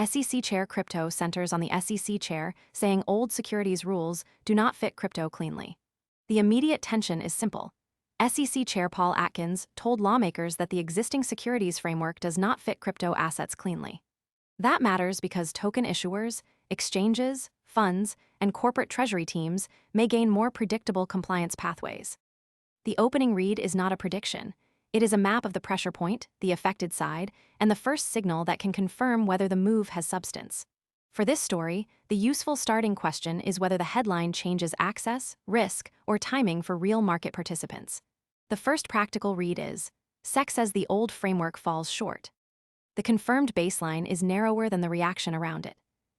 SEC Chair Crypto centers on the SEC Chair saying old securities rules do not fit crypto cleanly. The immediate tension is simple. SEC Chair Paul Atkins told lawmakers that the existing securities framework does not fit crypto assets cleanly. That matters because token issuers, exchanges, funds, and corporate treasury teams may gain more predictable compliance pathways. The opening read is not a prediction. It is a map of the pressure point, the affected side, and the first signal that can confirm whether the move has substance. For this story, the useful starting question is whether the headline changes access, risk, or timing for real market participants. The first practical read is, SEC says the old framework falls short. The confirmed baseline is narrower than the reaction around it.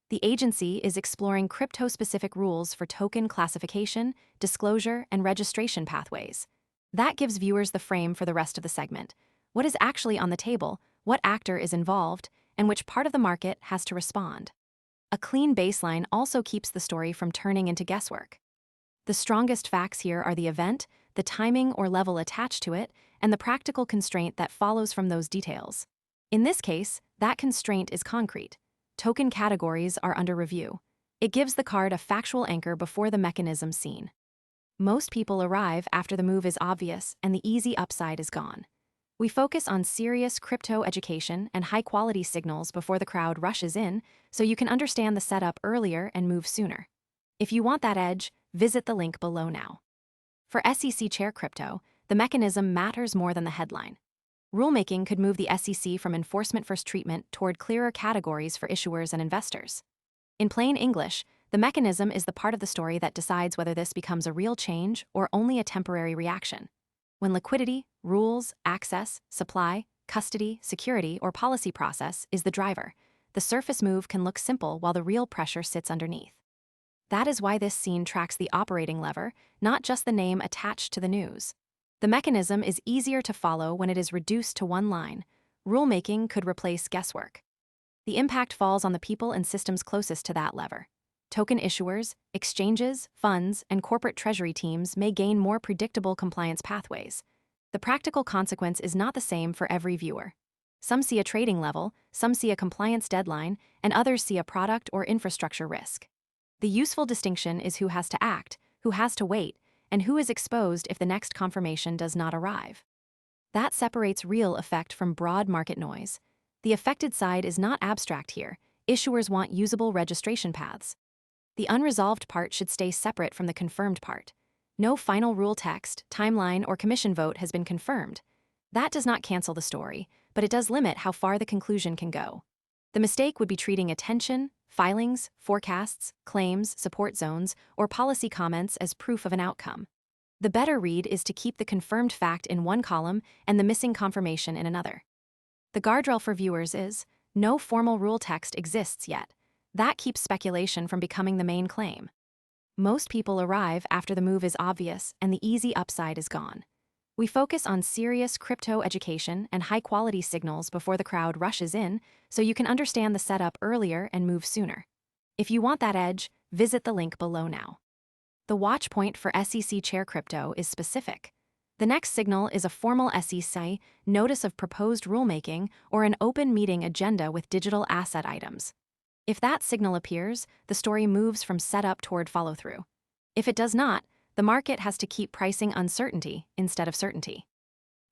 The agency is exploring crypto-specific rules for token classification, disclosure, and registration pathways. That gives viewers the frame for the rest of the segment. What is actually on the table, what actor is involved, and which part of the market has to respond. A clean baseline also keeps the story from turning into guesswork. The strongest facts here are the event, the timing or level attached to it, and the practical constraint that follows from those details. In this case, that constraint is concrete. Token categories are under review. It gives the card a factual anchor before the mechanism seen. Most people arrive after the move is obvious and the easy upside is gone. We focus on serious crypto education and high-quality signals before the crowd rushes in, so you can understand the setup earlier and move sooner. If you want that edge, visit the link below now. For SEC Chair Crypto, the mechanism matters more than the headline. Rulemaking could move the SEC from enforcement-first treatment toward clearer categories for issuers and investors. In plain English, the mechanism is the part of the story that decides whether this becomes a real change or only a temporary reaction. When liquidity, rules, access, supply, custody, security, or policy process is the driver, the surface move can look simple while the real pressure sits underneath. That is why this scene tracks the operating lever, not just the name attached to the news. The mechanism is easier to follow when it is reduced to one line. Rulemaking could replace guesswork. The impact falls on the people and systems closest to that lever. Token issuers, exchanges, funds, and corporate treasury teams may gain more predictable compliance pathways. The practical consequence is not the same for every viewer. Some see a trading level, some see a compliance deadline, and others see a product or infrastructure risk. The useful distinction is who has to act, who has to wait, and who is exposed if the next confirmation does not arrive. That separates real effect from broad market noise. The affected side is not abstract here. Issuers want usable registration paths. The unresolved part should stay separate from the confirmed part. No final rule text, timeline, or commission vote has been confirmed. That does not cancel the story, but it does limit how far the conclusion can go. The mistake would be treating attention, filings, forecasts, claims, support zones, or policy comments as proof of an outcome. The better read is to keep the confirmed fact in one column and the missing confirmation in another. The guardrail for viewers is, no formal rule text exists yet. That keeps speculation from becoming the main claim. Most people arrive after the move is obvious and the easy upside is gone. We focus on serious crypto education and high-quality signals before the crowd rushes in, so you can understand the setup earlier and move sooner. If you want that edge, visit the link below now. The watch point for SEC Chair Crypto is specific. The next signal is a formal SEC notice of proposed rulemaking or an open meeting agenda with digital asset items. If that signal appears, the story moves from setup toward follow-through. If it does not, the market has to keep pricing uncertainty instead of certainty.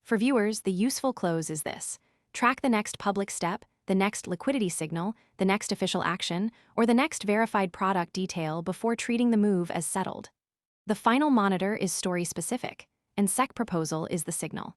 For viewers, the useful close is this. Track the next public step, the next liquidity signal, the next official action, or the next verified product detail before treating the move as settled. The final monitor is story-specific, and SEC proposal is the signal.